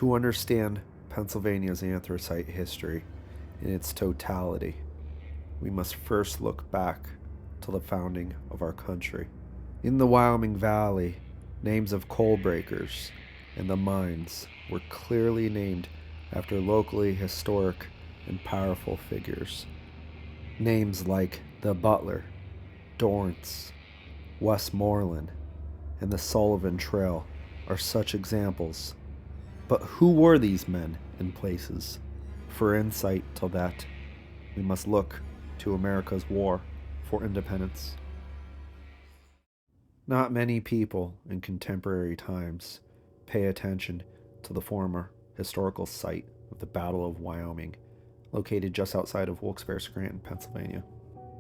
To understand Pennsylvania's anthracite history in its totality, we must first look back to the founding of our country. In the Wyoming Valley, names of coal breakers and the mines were clearly named after locally historic and powerful figures. Names like the Butler, Dorrance, Westmoreland, and the Sullivan Trail are such examples. But who were these men and places? For insight to that, we must look to America's war for independence. Not many people in contemporary times pay attention to the former historical site of the Battle of Wyoming, located just outside of Wilkes-Barre, Pennsylvania.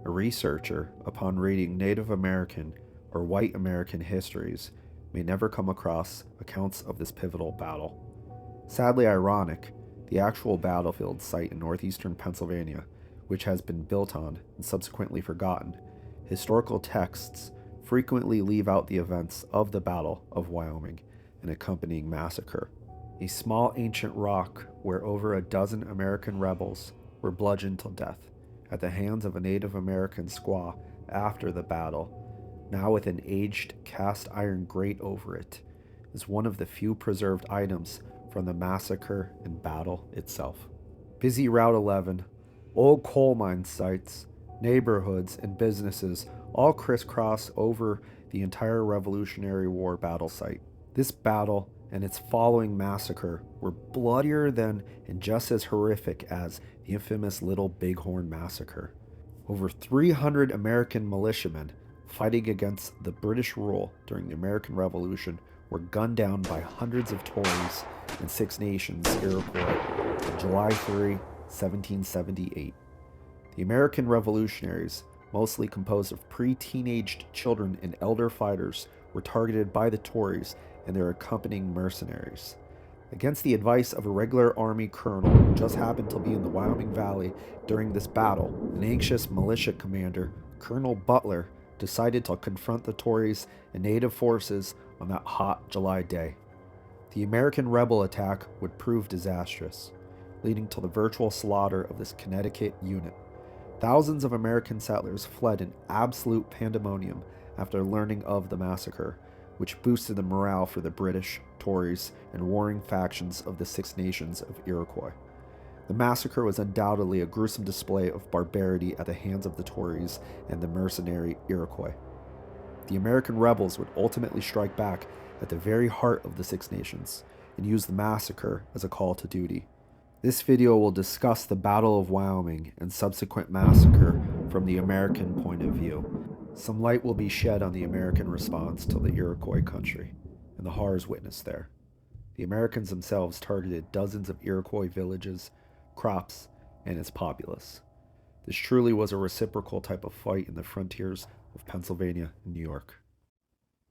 A researcher, upon reading Native American or white American histories, may never come across accounts of this pivotal battle. Sadly ironic, the actual battlefield site in northeastern Pennsylvania, which has been built on and subsequently forgotten, historical texts frequently leave out the events of the Battle of Wyoming and accompanying massacre, a small ancient rock where over a dozen American rebels were bludgeoned to death at the hands of a Native American squaw after the battle, now with an aged cast iron grate over it, is one of the few preserved items from the massacre and battle itself. Busy Route 11, old coal mine sites, neighborhoods, and businesses all crisscross over the entire Revolutionary War battle site. This battle and its following massacre were bloodier than and just as horrific as the infamous Little Bighorn Massacre. Over 300 American militiamen fighting against the British rule during the American Revolution were gunned down by hundreds of Tories and Six Nations Iroquois on July 3, 1778. The American revolutionaries, mostly composed of pre-teenaged children and elder fighters, were targeted by the Tories and their accompanying mercenaries. Against the advice of a regular army colonel who just happened to be in the Wyoming Valley during this battle, an anxious militia commander, Colonel Butler, decided to confront the Tories and native forces on that hot July day. The American rebel attack would prove disastrous, leading to the virtual slaughter of this Connecticut unit. Thousands of American settlers fled in absolute pandemonium after learning of the massacre, which boosted the morale for the British, Tories, and warring factions of the Six Nations of Iroquois. The massacre was undoubtedly a gruesome display of barbarity at the hands of the Tories and the mercenary Iroquois. The American rebels would ultimately strike back at the very heart of the Six Nations and use the massacre as a call to duty. This video will discuss the Battle of Wyoming and subsequent massacre from the American point of view. Some light will be shed on the American response to the Iroquois country and the horrors witnessed there. The Americans themselves targeted dozens of Iroquois villages, crops, and its populace. This truly was a reciprocal type of fight in the frontiers of Pennsylvania and New York.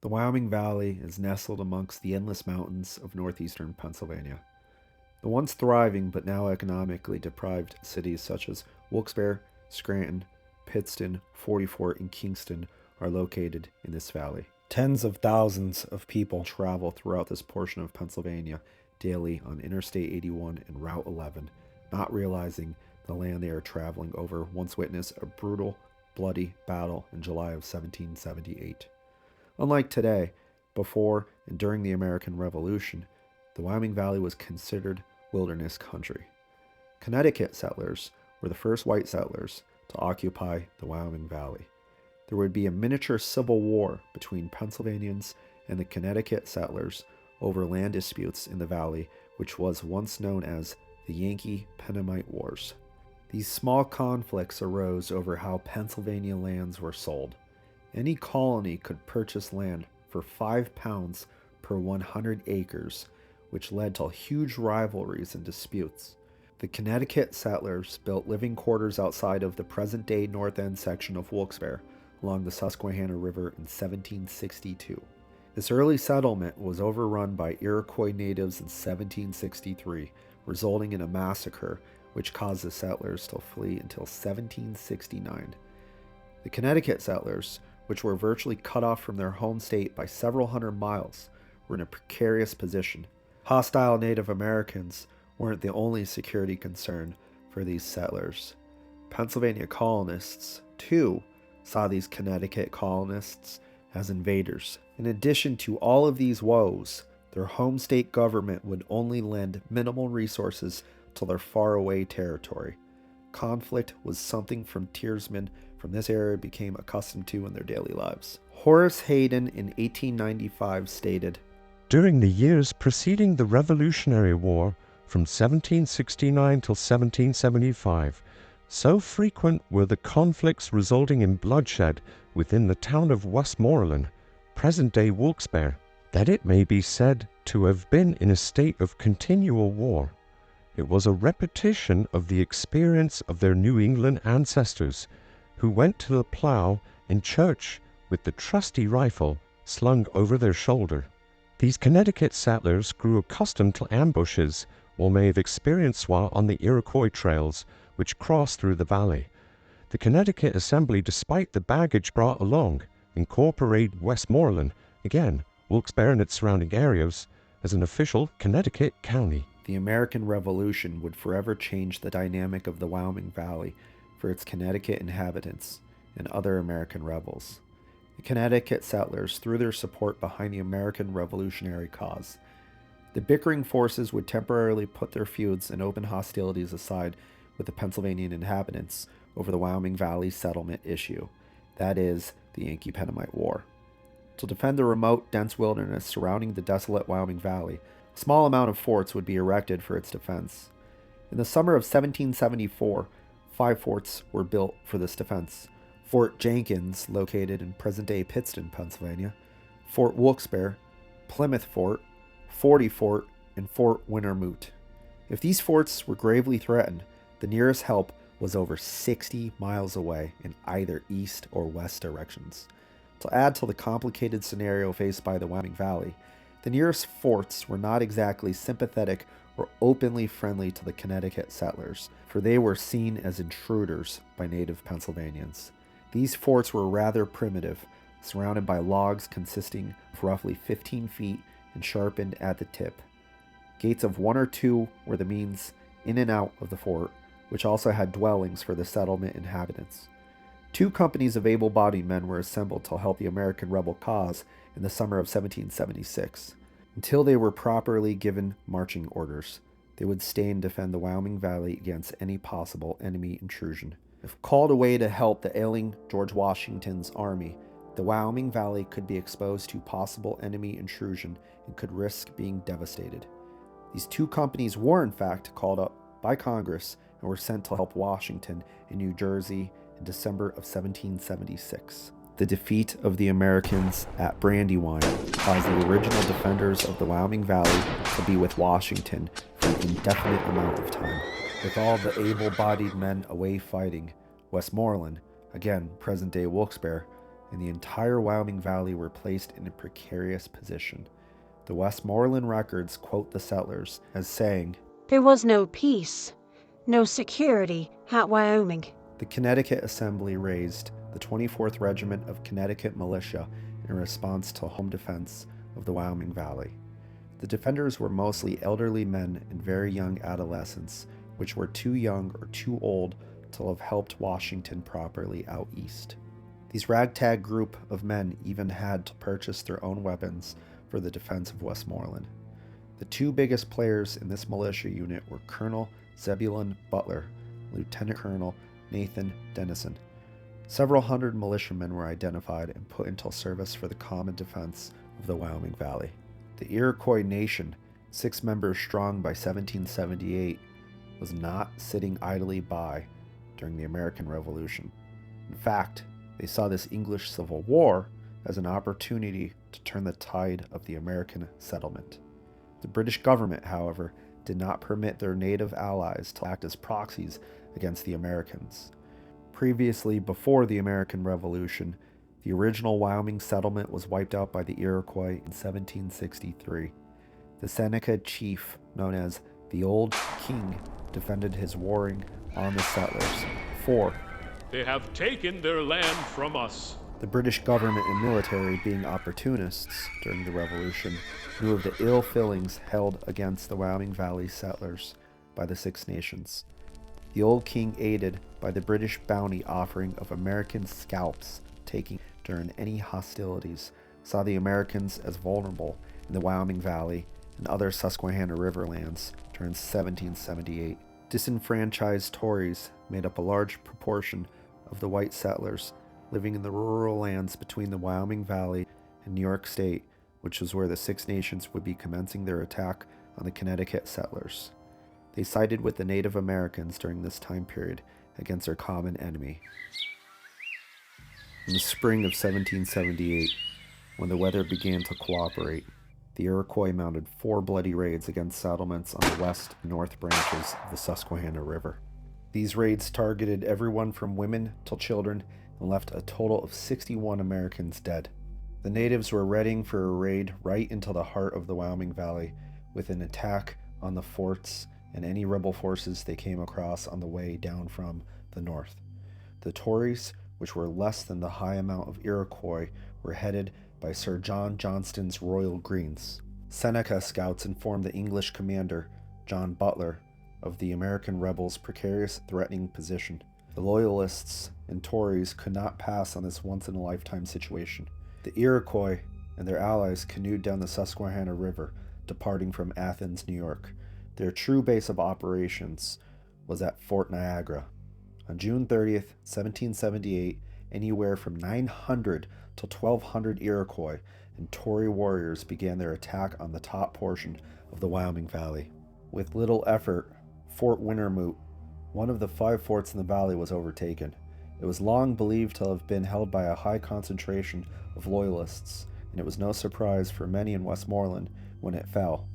The Wyoming Valley is nestled amongst the endless mountains of northeastern Pennsylvania. The once thriving but now economically deprived cities such as Wilkes-Barre, Scranton, Pittston, 44, and Kingston are located in this valley. Tens of thousands of people travel throughout this portion of Pennsylvania daily on Interstate 81 and Route 11, not realizing the land they are traveling over once witnessed a brutal, bloody battle in July of 1778. Unlike today, before and during the American Revolution, the Wyoming Valley was considered wilderness country. Connecticut settlers were the first white settlers to occupy the Wyoming Valley. There would be a miniature civil war between Pennsylvanians and the Connecticut settlers over land disputes in the valley, which was once known as the Yankee-Pennamite Wars. These small conflicts arose over how Pennsylvania lands were sold. Any colony could purchase land for £5 per 100 acres, which led to huge rivalries and disputes. The Connecticut settlers built living quarters outside of the present-day North End section of Wilkes-Barre along the Susquehanna River in 1762. This early settlement was overrun by Iroquois natives in 1763, resulting in a massacre which caused the settlers to flee until 1769. The Connecticut settlers, which were virtually cut off from their home state by several hundred miles, were in a precarious position. Hostile Native Americans weren't the only security concern for these settlers. Pennsylvania colonists, too, saw these Connecticut colonists as invaders. In addition to all of these woes, their home state government would only lend minimal resources to their faraway territory. Conflict was something frontiersmen from this area became accustomed to in their daily lives. Horace Hayden in 1895 stated, "During the years preceding the Revolutionary War, from 1769 till 1775, so frequent were the conflicts resulting in bloodshed within the town of Westmoreland, present-day Wilkes-Barre, that it may be said to have been in a state of continual war. It was a repetition of the experience of their New England ancestors, who went to the plow and church with the trusty rifle slung over their shoulder. These Connecticut settlers grew accustomed to ambushes, or may have experienced while on the Iroquois trails which crossed through the valley. The Connecticut Assembly, despite the baggage brought along, incorporated Westmoreland, again Wilkes-Barre and its surrounding areas, as an official Connecticut county." The American Revolution would forever change the dynamic of the Wyoming Valley for its Connecticut inhabitants and other American rebels. The Connecticut settlers threw their support behind the American Revolutionary cause. The bickering forces would temporarily put their feuds and open hostilities aside with the Pennsylvanian inhabitants over the Wyoming Valley settlement issue, that is, the Yankee-Pennamite War. To defend the remote, dense wilderness surrounding the desolate Wyoming Valley, a small amount of forts would be erected for its defense. In the summer of 1774, 5 forts were built for this defense. Fort Jenkins, located in present-day Pittston, Pennsylvania, Fort Wilkes-Barre, Plymouth Fort, Forty Fort, and Fort Wintermoot. If these forts were gravely threatened, the nearest help was over 60 miles away in either east or west directions. To add to the complicated scenario faced by the Wyoming Valley, the nearest forts were not exactly sympathetic or openly friendly to the Connecticut settlers, for they were seen as intruders by native Pennsylvanians. These forts were rather primitive, surrounded by logs consisting of roughly 15 feet and sharpened at the tip. Gates of 1 or 2 were the means in and out of the fort, which also had dwellings for the settlement inhabitants. 2 companies of able-bodied men were assembled to help the American rebel cause in the summer of 1776. Until they were properly given marching orders, they would stay and defend the Wyoming Valley against any possible enemy intrusion. If called away to help the ailing George Washington's army, the Wyoming Valley could be exposed to possible enemy intrusion and could risk being devastated. These 2 companies were in fact called up by Congress and were sent to help Washington in New Jersey in December of 1776. The defeat of the Americans at Brandywine caused the original defenders of the Wyoming Valley to be with Washington for an indefinite amount of time. With all the able-bodied men away fighting, Westmoreland, again present-day Wilkes-Barre, and the entire Wyoming Valley were placed in a precarious position. The Westmoreland records quote the settlers as saying, "There was no peace, no security at Wyoming." The Connecticut Assembly raised the 24th Regiment of Connecticut Militia in response to home defense of the Wyoming Valley. The defenders were mostly elderly men and very young adolescents, which were too young or too old to have helped Washington properly out east. These ragtag group of men even had to purchase their own weapons for the defense of Westmoreland. The 2 biggest players in this militia unit were Colonel Zebulon Butler, Lieutenant Colonel Nathan Dennison. Several hundred militiamen were identified and put into service for the common defense of the Wyoming Valley. The Iroquois Nation, 6 members strong by 1778, was not sitting idly by during the American Revolution. In fact, they saw this English Civil War as an opportunity to turn the tide of the American settlement. The British government, however, did not permit their native allies to act as proxies against the Americans. Previously, before the American Revolution, the original Wyoming settlement was wiped out by the Iroquois in 1763. The Seneca chief, known as the Old King, defended his warring on the settlers. For they have taken their land from us. The British government and military, being opportunists during the Revolution, knew of the ill feelings held against the Wyoming Valley settlers by the Six Nations. The old king, aided by the British bounty offering of American scalps taken during any hostilities, saw the Americans as vulnerable in the Wyoming Valley and other Susquehanna River lands during 1778. Disenfranchised Tories made up a large proportion of the white settlers living in the rural lands between the Wyoming Valley and New York State, which was where the Six Nations would be commencing their attack on the Connecticut settlers. They sided with the Native Americans during this time period against their common enemy. In the spring of 1778, when the weather began to cooperate, the Iroquois mounted 4 bloody raids against settlements on the west and north branches of the Susquehanna River. These raids targeted everyone from women till children and left a total of 61 Americans dead. The natives were readying for a raid right into the heart of the Wyoming Valley, with an attack on the forts and any rebel forces they came across on the way down from the north. The Tories, which were less than the high amount of Iroquois, were headed by Sir John Johnston's Royal Greens. Seneca scouts informed the English commander, John Butler, of the American rebels' precarious, threatening position. The Loyalists and Tories could not pass on this once-in-a-lifetime situation. The Iroquois and their allies canoed down the Susquehanna River, departing from Athens, New York. Their true base of operations was at Fort Niagara. On June 30th, 1778, anywhere from 900 to 1,200 Iroquois and Tory warriors began their attack on the top portion of the Wyoming Valley. With little effort, Fort Wintermoot, one of the 5 forts in the valley, was overtaken. It was long believed to have been held by a high concentration of Loyalists, and it was no surprise for many in Westmoreland when it fell.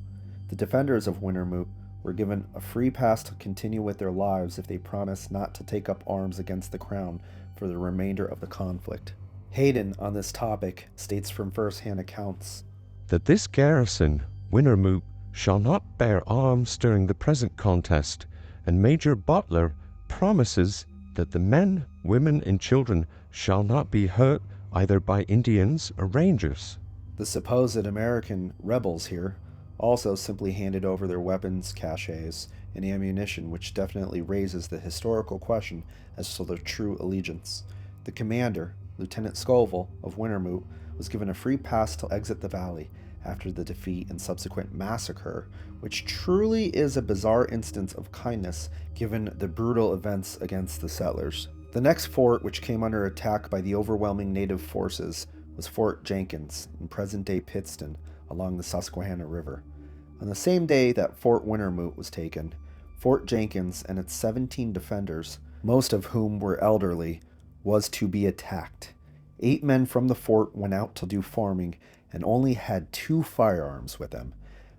The defenders of Wintermoot were given a free pass to continue with their lives if they promised not to take up arms against the crown for the remainder of the conflict. Hayden, on this topic, states from first-hand accounts that this garrison, Wintermoot, shall not bear arms during the present contest, and Major Butler promises that the men, women, and children shall not be hurt either by Indians or Rangers. The supposed American rebels here also simply handed over their weapons, caches, and ammunition, which definitely raises the historical question as to their true allegiance. The commander, Lieutenant Scoville of Wintermoot, was given a free pass to exit the valley after the defeat and subsequent massacre, which truly is a bizarre instance of kindness given the brutal events against the settlers. The next fort, which came under attack by the overwhelming native forces, was Fort Jenkins in present-day Pittston along the Susquehanna River. On the same day that Fort Wintermoot was taken, Fort Jenkins and its 17 defenders, most of whom were elderly, was to be attacked. 8 men from the fort went out to do farming and only had 2 firearms with them.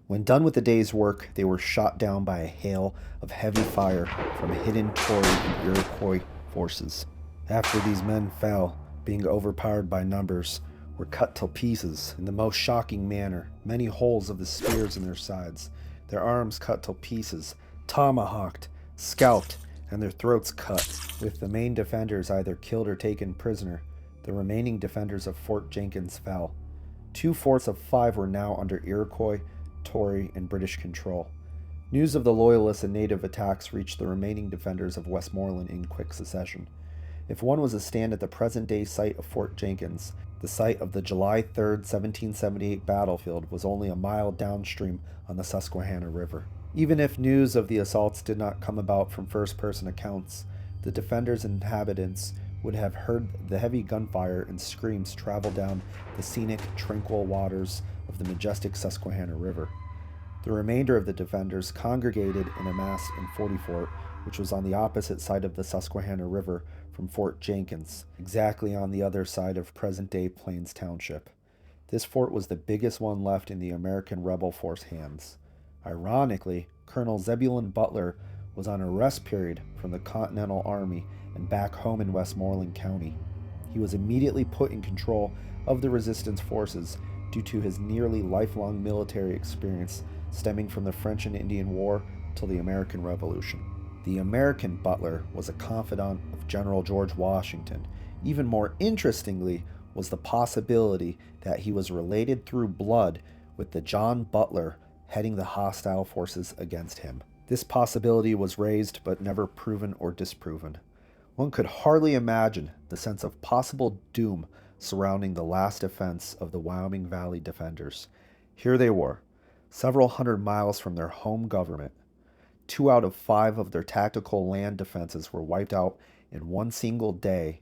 When done with the day's work, they were shot down by a hail of heavy fire from hidden Tory and Iroquois forces. After these men fell, being overpowered by numbers, were cut to pieces in the most shocking manner, many holes of the spears in their sides, their arms cut to pieces, tomahawked, scalped, and their throats cut, with the main defenders either killed or taken prisoner. The remaining defenders of Fort Jenkins fell. 2 forts of 5 were now under Iroquois, Tory, and British control. News of the Loyalist and native attacks reached the remaining defenders of Westmoreland in quick succession. If one was to stand at the present-day site of Fort Jenkins, the site of the July 3, 1778 battlefield was only a mile downstream on the Susquehanna River. Even if news of the assaults did not come about from first-person accounts, the defenders and inhabitants would have heard the heavy gunfire and screams travel down the scenic, tranquil waters of the majestic Susquehanna River. The remainder of the defenders congregated and amassed in 40 Fort, which was on the opposite side of the Susquehanna River from Fort Jenkins, exactly on the other side of present-day Plains Township. This fort was the biggest one left in the American rebel force hands. Ironically, Colonel Zebulon Butler was on a rest period from the Continental Army and back home in Westmoreland County. He was immediately put in control of the resistance forces due to his nearly lifelong military experience stemming from the French and Indian War till the American Revolution. The American Butler was a confidant of General George Washington. Even more interestingly, was the possibility that he was related through blood with the John Butler heading the hostile forces against him. This possibility was raised but never proven or disproven. One could hardly imagine the sense of possible doom surrounding the last defense of the Wyoming Valley defenders. Here they were, several hundred miles from their home government. 2 out of 5 of their tactical land defenses were wiped out in one single day,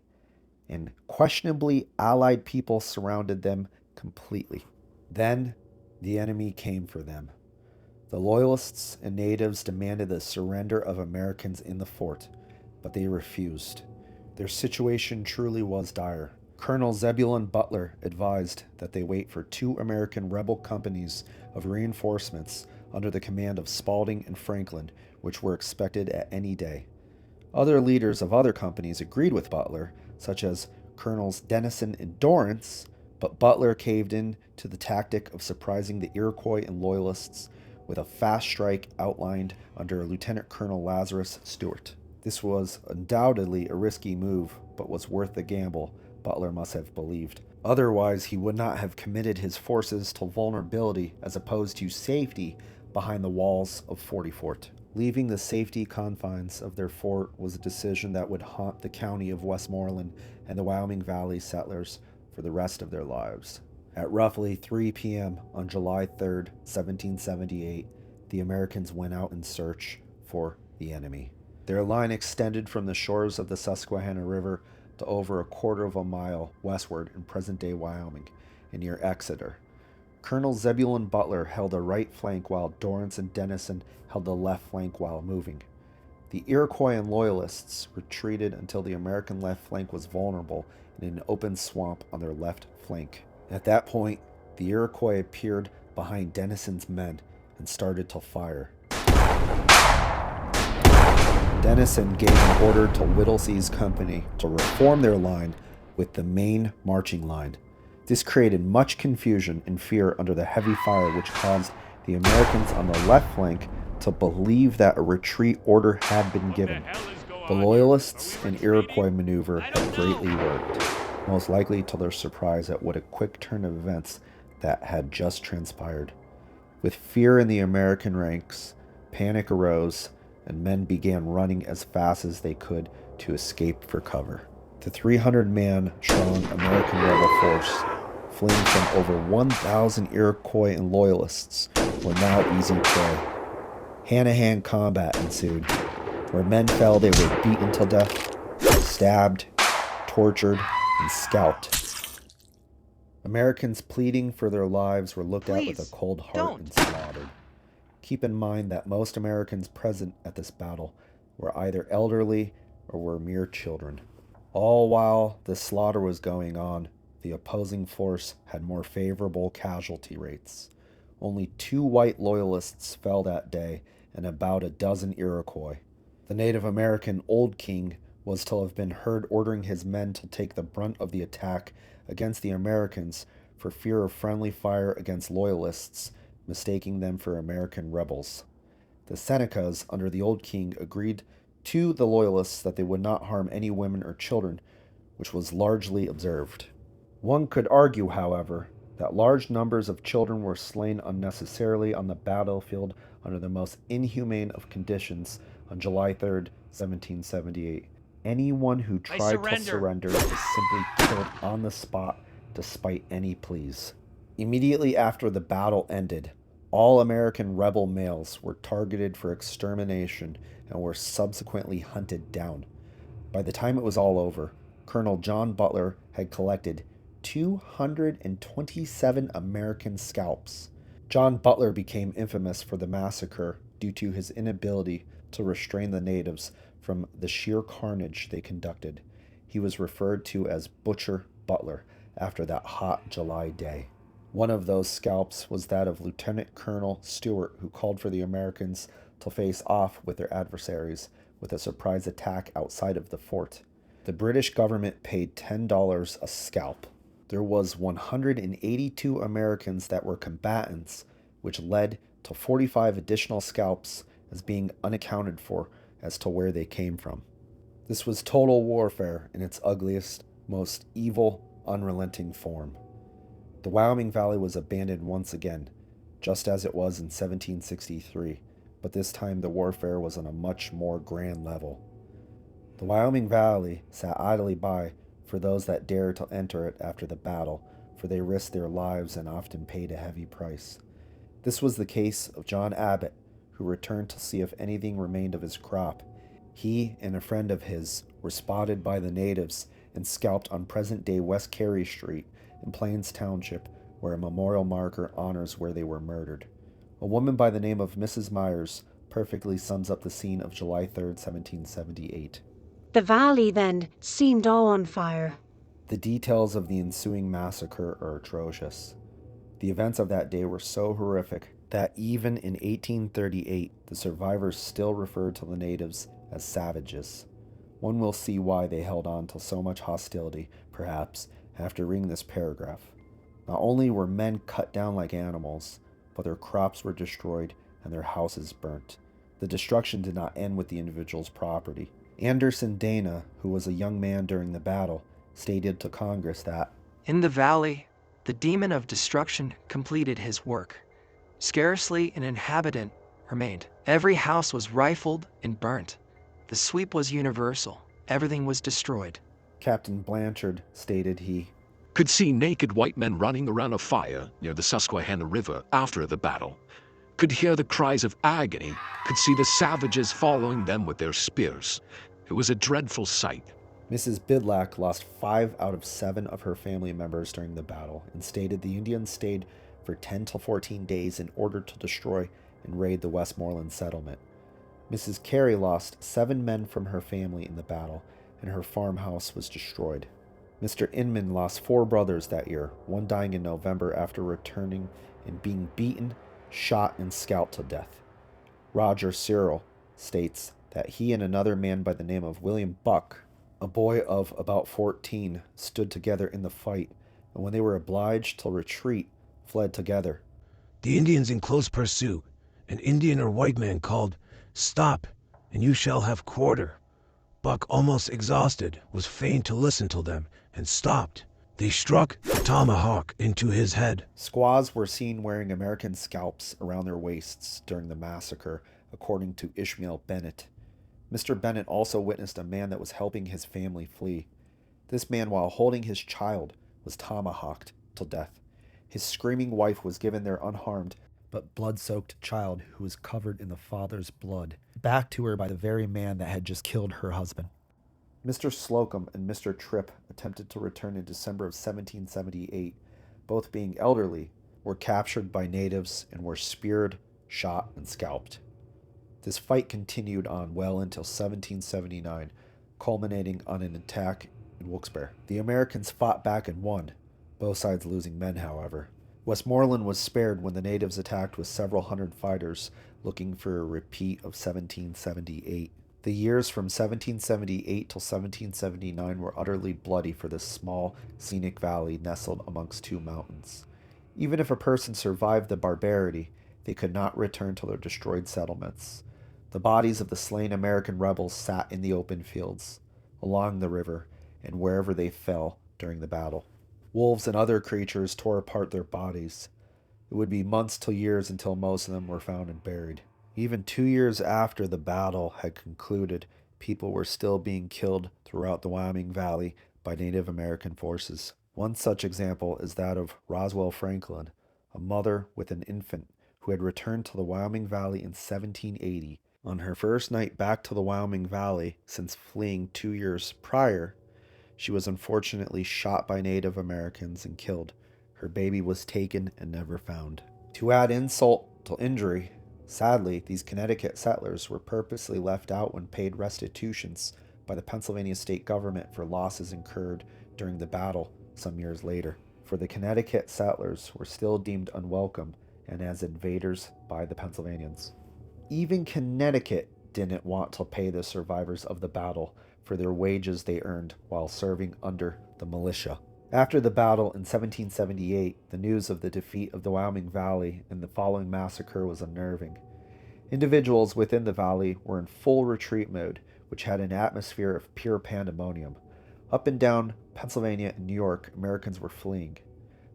and questionably allied people surrounded them completely. Then the enemy came for them. The Loyalists and natives demanded the surrender of Americans in the fort, but they refused. Their situation truly was dire. Colonel Zebulon Butler advised that they wait for 2 American rebel companies of reinforcements under the command of Spaulding and Franklin, which were expected at any day. Other leaders of other companies agreed with Butler, such as Colonels Dennison and Dorrance, but Butler caved in to the tactic of surprising the Iroquois and Loyalists with a fast strike outlined under Lieutenant Colonel Lazarus Stewart. This was undoubtedly a risky move, but was worth the gamble, Butler must have believed. Otherwise, he would not have committed his forces to vulnerability as opposed to safety behind the walls of Forty Fort. Leaving the safety confines of their fort was a decision that would haunt the county of Westmoreland and the Wyoming Valley settlers for the rest of their lives. At roughly 3 p.m. on July 3rd, 1778, the Americans went out in search for the enemy. Their line extended from the shores of the Susquehanna River to over a quarter of a mile westward in present-day Wyoming and near Exeter. Colonel Zebulon Butler held a right flank while Dorrance and Dennison held the left flank while moving. The Iroquois and Loyalists retreated until the American left flank was vulnerable in an open swamp on their left flank. At that point, the Iroquois appeared behind Dennison's men and started to fire. Dennison gave an order to Whittlesey's company to reform their line with the main marching line. This created much confusion and fear under the heavy fire, which caused the Americans on the left flank to believe that a retreat order had been given. The Loyalists and Iroquois maneuver had greatly worked, most likely to their surprise at what a quick turn of events that had just transpired. With fear in the American ranks, panic arose, and men began running as fast as they could to escape for cover. The 300-man strong American rebel force, fleeing from over 1,000 Iroquois and Loyalists, were now easy prey. Hand-to-hand combat ensued. Where men fell, they were beaten to death, stabbed, tortured, and scalped. Americans pleading for their lives were looked at with a cold heart and slaughtered. Keep in mind that most Americans present at this battle were either elderly or were mere children. All while this slaughter was going on, the opposing force had more favorable casualty rates. Only 2 white Loyalists fell that day and about a dozen Iroquois. The Native American Old King was to have been heard ordering his men to take the brunt of the attack against the Americans for fear of friendly fire against Loyalists, mistaking them for American rebels. The Senecas, under the Old King, agreed to the Loyalists that they would not harm any women or children, which was largely observed. One could argue, however, that large numbers of children were slain unnecessarily on the battlefield under the most inhumane of conditions on July 3rd, 1778. Anyone who tried to surrender was simply killed on the spot despite any pleas. Immediately after the battle ended, all American rebel males were targeted for extermination and were subsequently hunted down. By the time it was all over, Colonel John Butler had collected 227 American scalps. John Butler became infamous for the massacre due to his inability to restrain the natives from the sheer carnage they conducted. He was referred to as Butcher Butler after that hot July day. One of those scalps was that of Lieutenant Colonel Stewart, who called for the Americans to face off with their adversaries with a surprise attack outside of the fort. The British government paid $10 a scalp. There was 182 Americans that were combatants, which led to 45 additional scalps as being unaccounted for as to where they came from. This was total warfare in its ugliest, most evil, unrelenting form. The Wyoming Valley was abandoned once again, just as it was in 1763, but this time the warfare was on a much more grand level. The Wyoming Valley sat idly by for those that dared to enter it after the battle, for they risked their lives and often paid a heavy price. This was the case of John Abbott, who returned to see if anything remained of his crop. He and a friend of his were spotted by the natives and scalped on present-day West Carey Street in Plains Township, where a memorial marker honors where they were murdered. A woman by the name of Mrs. Myers perfectly sums up the scene of July 3rd, 1778. The valley, then, seemed all on fire. The details of the ensuing massacre are atrocious. The events of that day were so horrific that even in 1838, the survivors still referred to the natives as savages. One will see why they held on to so much hostility, perhaps, after reading this paragraph. Not only were men cut down like animals, but their crops were destroyed and their houses burnt. The destruction did not end with the individual's property. Anderson Dana, who was a young man during the battle, stated to Congress that, "In the valley, the demon of destruction completed his work. Scarcely an inhabitant remained. Every house was rifled and burnt. The sweep was universal. Everything was destroyed." Captain Blanchard stated he could see naked white men running around a fire near the Susquehanna River after the battle, could hear the cries of agony, could see the savages following them with their spears. It was a dreadful sight. Mrs. Bidlack lost 5 out of 7 of her family members during the battle and stated the Indians stayed for 10 to 14 days in order to destroy and raid the Westmoreland settlement. Mrs. Carey lost 7 men from her family in the battle, and her farmhouse was destroyed. Mr. Inman lost 4 brothers that year, one dying in November after returning and being beaten, shot, and scalped to death. Roger Cyril states that he and another man by the name of William Buck, a boy of about 14, stood together in the fight, and when they were obliged to retreat, fled together. The Indians in close pursuit. An Indian or white man called, "Stop, and you shall have quarter." Buck, almost exhausted, was fain to listen to them, and stopped. They struck a tomahawk into his head. Squaws were seen wearing American scalps around their waists during the massacre, according to Ishmael Bennett. Mr. Bennett also witnessed a man that was helping his family flee. This man, while holding his child, was tomahawked to death. His screaming wife was given their unharmed but blood-soaked child, who was covered in the father's blood, back to her by the very man that had just killed her husband. Mr. Slocum and Mr. Tripp attempted to return in December of 1778. Both being elderly, were captured by natives and were speared, shot, and scalped. This fight continued on well until 1779, culminating on an attack in Wilkes-Barre. The Americans fought back and won, both sides losing men, however. Westmoreland was spared when the natives attacked with several hundred fighters, looking for a repeat of 1778. The years from 1778 till 1779 were utterly bloody for this small, scenic valley nestled amongst 2 mountains. Even if a person survived the barbarity, they could not return to their destroyed settlements. The bodies of the slain American rebels sat in the open fields, along the river, and wherever they fell during the battle. Wolves and other creatures tore apart their bodies. It would be months to years until most of them were found and buried. Even 2 years after the battle had concluded, people were still being killed throughout the Wyoming Valley by Native American forces. One such example is that of Roswell Franklin, a mother with an infant who had returned to the Wyoming Valley in 1780. On her first night back to the Wyoming Valley since fleeing 2 years prior, she was unfortunately shot by Native Americans and killed. Her baby was taken and never found. To add insult to injury, sadly, these Connecticut settlers were purposely left out when paid restitutions by the Pennsylvania state government for losses incurred during the battle some years later. For the Connecticut settlers were still deemed unwelcome and as invaders by the Pennsylvanians. Even Connecticut didn't want to pay the survivors of the battle for their wages they earned while serving under the militia. After the battle in 1778, the news of the defeat of the Wyoming Valley and the following massacre was unnerving. Individuals within the valley were in full retreat mode, which had an atmosphere of pure pandemonium. Up and down Pennsylvania and New York, Americans were fleeing.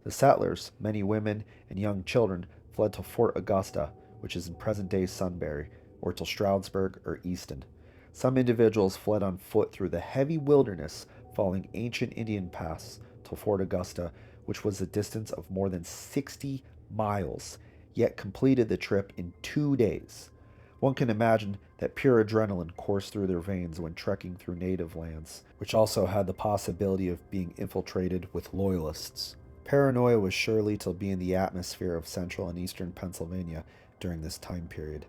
The settlers, many women and young children, fled to Fort Augusta, which is in present-day Sunbury, or to Stroudsburg or Easton. Some individuals fled on foot through the heavy wilderness, following ancient Indian paths to Fort Augusta, which was a distance of more than 60 miles, yet completed the trip in 2 days. One can imagine that pure adrenaline coursed through their veins when trekking through native lands, which also had the possibility of being infiltrated with loyalists. Paranoia was surely to be in the atmosphere of central and eastern Pennsylvania during this time period.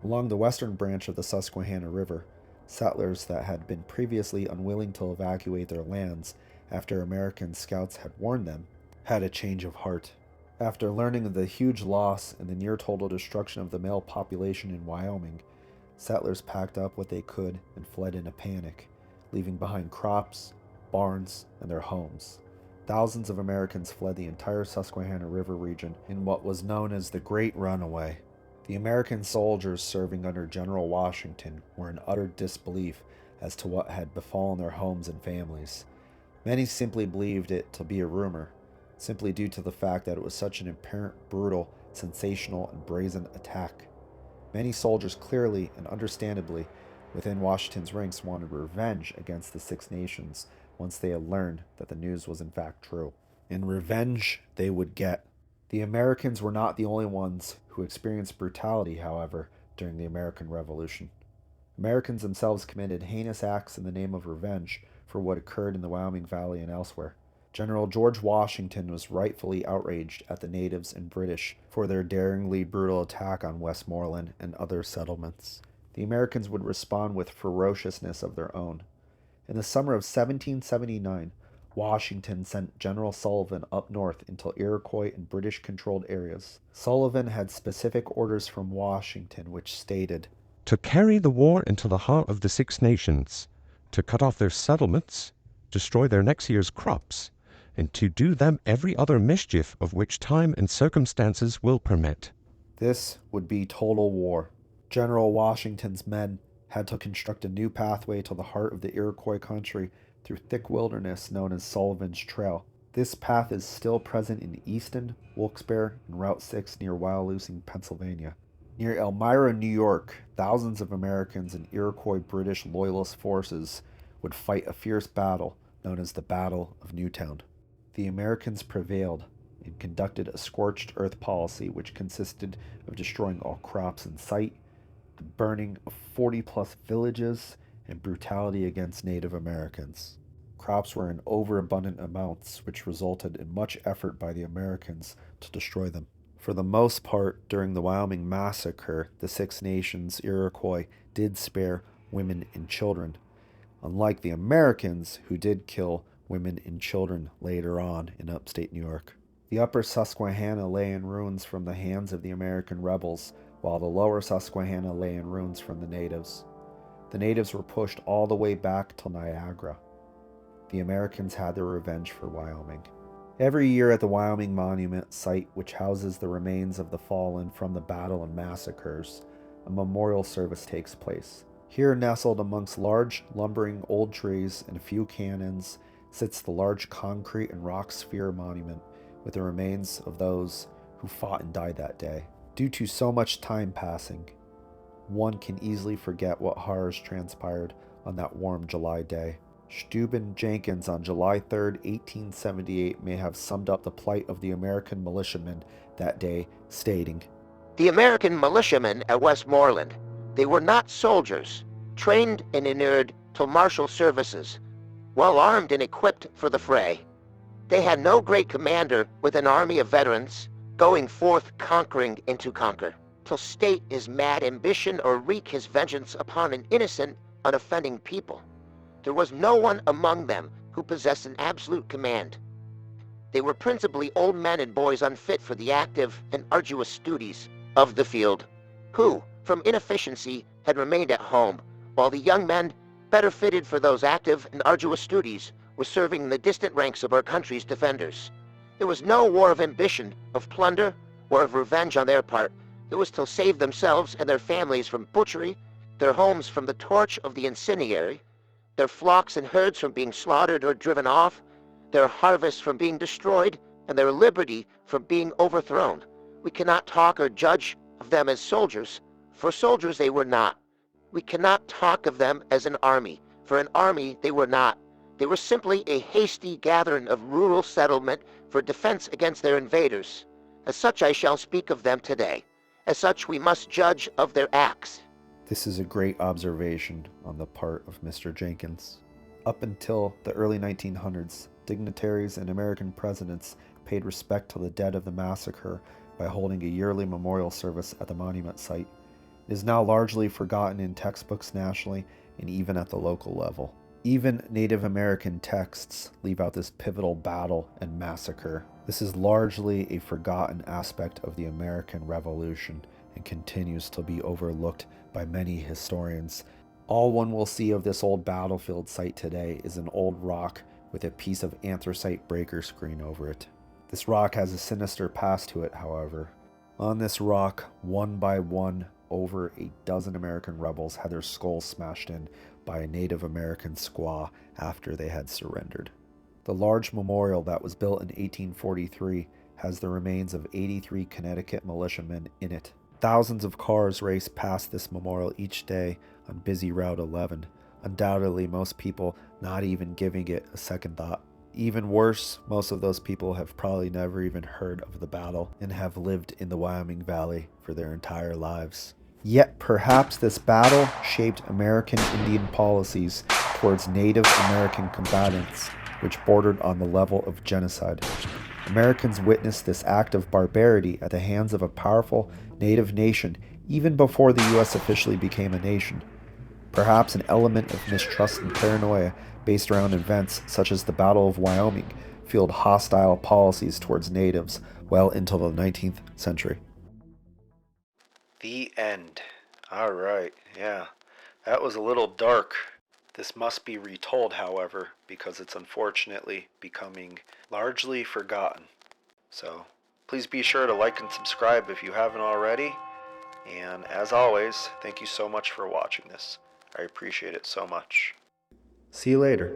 Along the western branch of the Susquehanna River, settlers that had been previously unwilling to evacuate their lands after American scouts had warned them had a change of heart. After learning of the huge loss and the near total destruction of the male population in Wyoming, settlers packed up what they could and fled in a panic, leaving behind crops, barns, and their homes. Thousands of Americans fled the entire Susquehanna River region in what was known as the Great Runaway. The American soldiers serving under General Washington were in utter disbelief as to what had befallen their homes and families. Many simply believed it to be a rumor, simply due to the fact that it was such an apparent, brutal, sensational, and brazen attack. Many soldiers clearly and understandably within Washington's ranks wanted revenge against the Six Nations once they had learned that the news was in fact true. And revenge they would get. The Americans were not the only ones who experienced brutality, however, during the American Revolution. Americans themselves committed heinous acts in the name of revenge for what occurred in the Wyoming Valley and elsewhere. General George Washington was rightfully outraged at the natives and British for their daringly brutal attack on Westmoreland and other settlements. The Americans would respond with ferociousness of their own. In the summer of 1779, Washington sent General Sullivan up north into Iroquois and British-controlled areas. Sullivan had specific orders from Washington which stated, to carry the war into the heart of the Six Nations, to cut off their settlements, destroy their next year's crops, and to do them every other mischief of which time and circumstances will permit. This would be total war. General Washington's men had to construct a new pathway to the heart of the Iroquois country through thick wilderness known as Sullivan's Trail. This path is still present in Easton, Wilkes-Barre, and Route 6 near Wyalusing, Pennsylvania. Near Elmira, New York, thousands of Americans and Iroquois British Loyalist forces would fight a fierce battle known as the Battle of Newtown. The Americans prevailed and conducted a scorched earth policy which consisted of destroying all crops in sight, the burning of 40-plus villages, and brutality against Native Americans. Crops were in overabundant amounts, which resulted in much effort by the Americans to destroy them. For the most part, during the Wyoming Massacre, the Six Nations Iroquois did spare women and children, unlike the Americans who did kill women and children later on in upstate New York. The upper Susquehanna lay in ruins from the hands of the American rebels, while the lower Susquehanna lay in ruins from the natives. The natives were pushed all the way back to Niagara. The Americans had their revenge for Wyoming. Every year at the Wyoming Monument site, which houses the remains of the fallen from the battle and massacres, a memorial service takes place. Here, nestled amongst large, lumbering old trees and a few cannons, sits the large concrete and rock sphere monument with the remains of those who fought and died that day. Due to so much time passing, one can easily forget what horrors transpired on that warm July day. Steuben Jenkins on July 3, 1878 may have summed up the plight of the American militiamen that day, stating, "The American militiamen at Westmoreland, they were not soldiers, trained and inured to martial services, well armed and equipped for the fray. They had no great commander with an army of veterans, going forth conquering and to conquer, till state his mad ambition or wreak his vengeance upon an innocent, unoffending people. There was no one among them who possessed an absolute command. They were principally old men and boys unfit for the active and arduous duties of the field, who, from inefficiency, had remained at home, while the young men, better fitted for those active and arduous duties, were serving in the distant ranks of our country's defenders. There was no war of ambition, of plunder, or of revenge on their part. It was to save themselves and their families from butchery, their homes from the torch of the incendiary, their flocks and herds from being slaughtered or driven off, their harvests from being destroyed, and their liberty from being overthrown. We cannot talk or judge of them as soldiers, for soldiers they were not. We cannot talk of them as an army, for an army they were not. They were simply a hasty gathering of rural settlement for defense against their invaders. As such I shall speak of them today. As such we must judge of their acts. This is a great observation on the part of Mr. Jenkins. Up until the early 1900s, dignitaries and American presidents paid respect to the dead of the massacre by holding a yearly memorial service at the monument site. It is now largely forgotten in textbooks nationally and even at the local level. Even Native American texts leave out this pivotal battle and massacre. This is largely a forgotten aspect of the American Revolution and continues to be overlooked by many historians. All one will see of this old battlefield site today is an old rock with a piece of anthracite breaker screen over it. This rock has a sinister past to it, however. On this rock, one by one, over a dozen American rebels had their skulls smashed in by a Native American squaw after they had surrendered. The large memorial that was built in 1843 has the remains of 83 Connecticut militiamen in it. Thousands of cars race past this memorial each day on busy Route 11, undoubtedly most people not even giving it a second thought. Even worse, most of those people have probably never even heard of the battle and have lived in the Wyoming Valley for their entire lives. Yet perhaps this battle shaped American Indian policies towards Native American combatants, which bordered on the level of genocide. Americans witnessed this act of barbarity at the hands of a powerful Native nation even before the U.S. officially became a nation. Perhaps an element of mistrust and paranoia based around events such as the Battle of Wyoming fueled hostile policies towards natives well into the 19th century. The end. Alright, yeah. That was a little dark. This must be retold, however, because it's unfortunately becoming largely forgotten. So, please be sure to like and subscribe if you haven't already. And as always, thank you so much for watching this. I appreciate it so much. See you later.